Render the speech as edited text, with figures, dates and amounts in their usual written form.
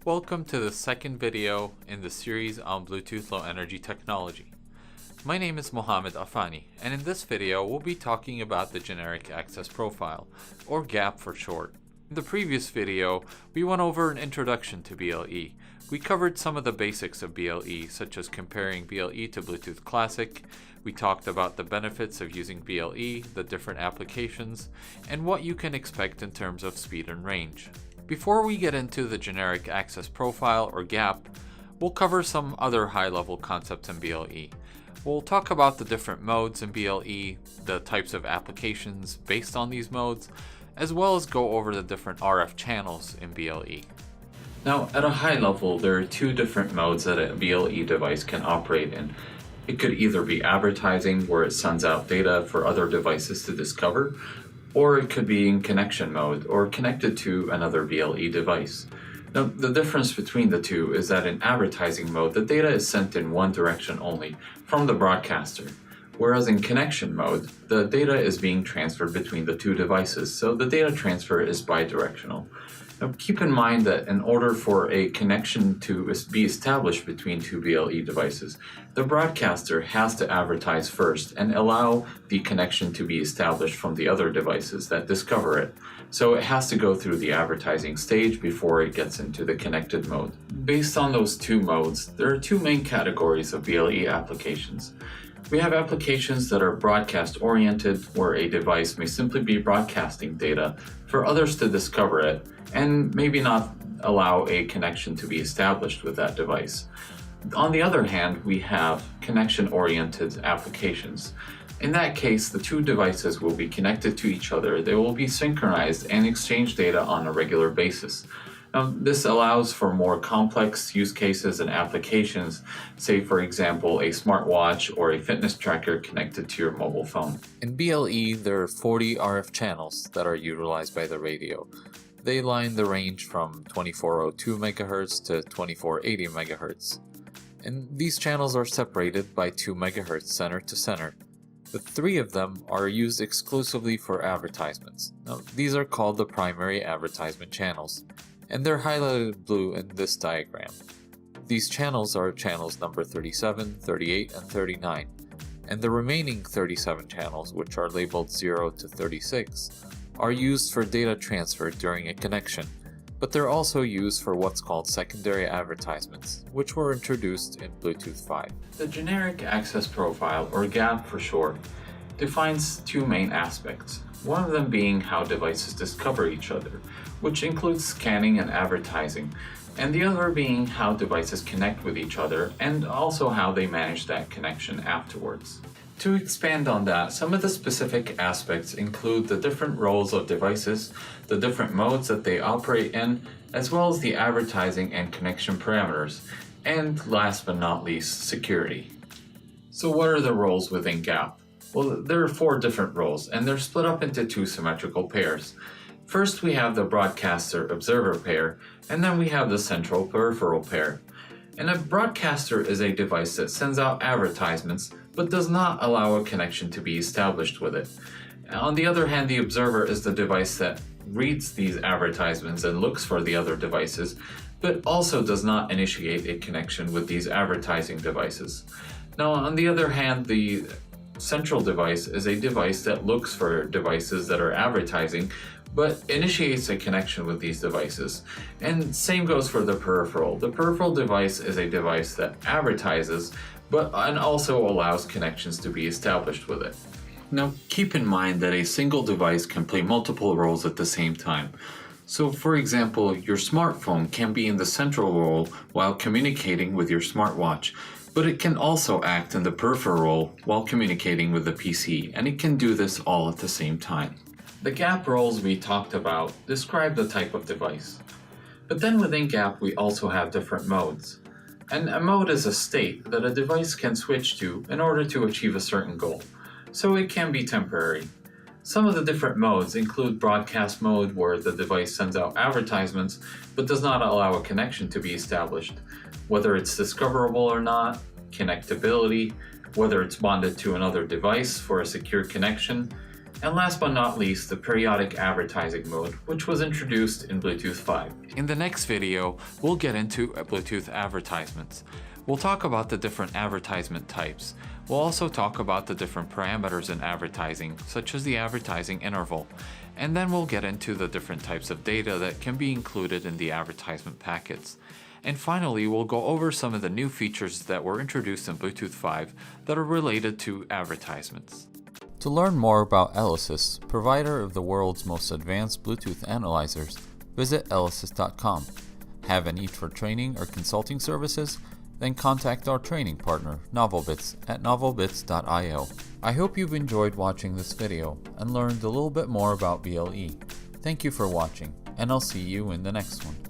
Welcome to the second video in the series on Bluetooth Low Energy technology. My name is Mohammed Afani, and in this video we'll be talking about the Generic Access Profile, or GAP for short. In the previous video, we went over an introduction to BLE. We covered some of the basics of BLE, such as comparing BLE to Bluetooth Classic. We talked about the benefits of using BLE, the different applications, and what you can expect in terms of speed and range. Before we get into the Generic Access Profile, or GAP, we'll cover some other high-level concepts in BLE. We'll talk about the different modes in BLE, the types of applications based on these modes, as well as go over the different RF channels in BLE. Now, at a high level, there are two different modes that a BLE device can operate in. It could either be advertising, where it sends out data for other devices to discover, or it could be in connection mode, or connected to another BLE device. Now, the difference between the two is that in advertising mode, the data is sent in one direction only, from the broadcaster, whereas in connection mode, the data is being transferred between the two devices, so the data transfer is bidirectional. Now, keep in mind that in order for a connection to be established between two BLE devices, the broadcaster has to advertise first and allow the connection to be established from the other devices that discover it. So it has to go through the advertising stage before it gets into the connected mode. Based on those two modes, there are two main categories of BLE applications. We have applications that are broadcast-oriented, where a device may simply be broadcasting data for others to discover it, and maybe not allow a connection to be established with that device. On the other hand, we have connection-oriented applications. In that case, the two devices will be connected to each other, they will be synchronized and exchange data on a regular basis. Now, this allows for more complex use cases and applications, say for example a smartwatch or a fitness tracker connected to your mobile phone. In BLE, there are 40 RF channels that are utilized by the radio. They line the range from 2402 MHz to 2480 MHz. And these channels are separated by 2 MHz center to center. The 3 of them are used exclusively for advertisements. Now, these are called the primary advertisement channels, and they're highlighted blue in this diagram. These channels are channels number 37, 38, and 39, and the remaining 37 channels, which are labeled 0 to 36, are used for data transfer during a connection, but they're also used for what's called secondary advertisements, which were introduced in Bluetooth 5. The Generic Access Profile, or GAP for short, defines two main aspects, one of them being how devices discover each other, which includes scanning and advertising, and the other being how devices connect with each other and also how they manage that connection afterwards. To expand on that, some of the specific aspects include the different roles of devices, the different modes that they operate in, as well as the advertising and connection parameters, and last but not least, security. So what are the roles within GAP? Well, there are 4 different roles, and they're split up into 2 symmetrical pairs. First, we have the broadcaster-observer pair, and then we have the central peripheral pair. And a broadcaster is a device that sends out advertisements, but does not allow a connection to be established with it. On the other hand, the observer is the device that reads these advertisements and looks for the other devices, but also does not initiate a connection with these advertising devices. Now, on the other hand, the central device is a device that looks for devices that are advertising, but initiates a connection with these devices. And same goes for the peripheral. The peripheral device is a device that advertises, and also allows connections to be established with it. Now, keep in mind that a single device can play multiple roles at the same time. So, for example, your smartphone can be in the central role while communicating with your smartwatch, but it can also act in the peripheral role while communicating with the PC, and it can do this all at the same time. The GAP roles we talked about describe the type of device. But then within GAP we also have different modes. And a mode is a state that a device can switch to in order to achieve a certain goal, so it can be temporary. Some of the different modes include broadcast mode, where the device sends out advertisements but does not allow a connection to be established, whether it's discoverable or not, connectability, whether it's bonded to another device for a secure connection, And last but not least, the periodic advertising mode, which was introduced in Bluetooth 5. In the next video, we'll get into Bluetooth advertisements. We'll talk about the different advertisement types. We'll also talk about the different parameters in advertising, such as the advertising interval. And then we'll get into the different types of data that can be included in the advertisement packets. And finally, we'll go over some of the new features that were introduced in Bluetooth 5 that are related to advertisements. To learn more about Elysis, provider of the world's most advanced Bluetooth analyzers, visit elysis.com. Have a need for training or consulting services? Then contact our training partner, NovelBits, at novelbits.io. I hope you've enjoyed watching this video and learned a little bit more about BLE. Thank you for watching, and I'll see you in the next one.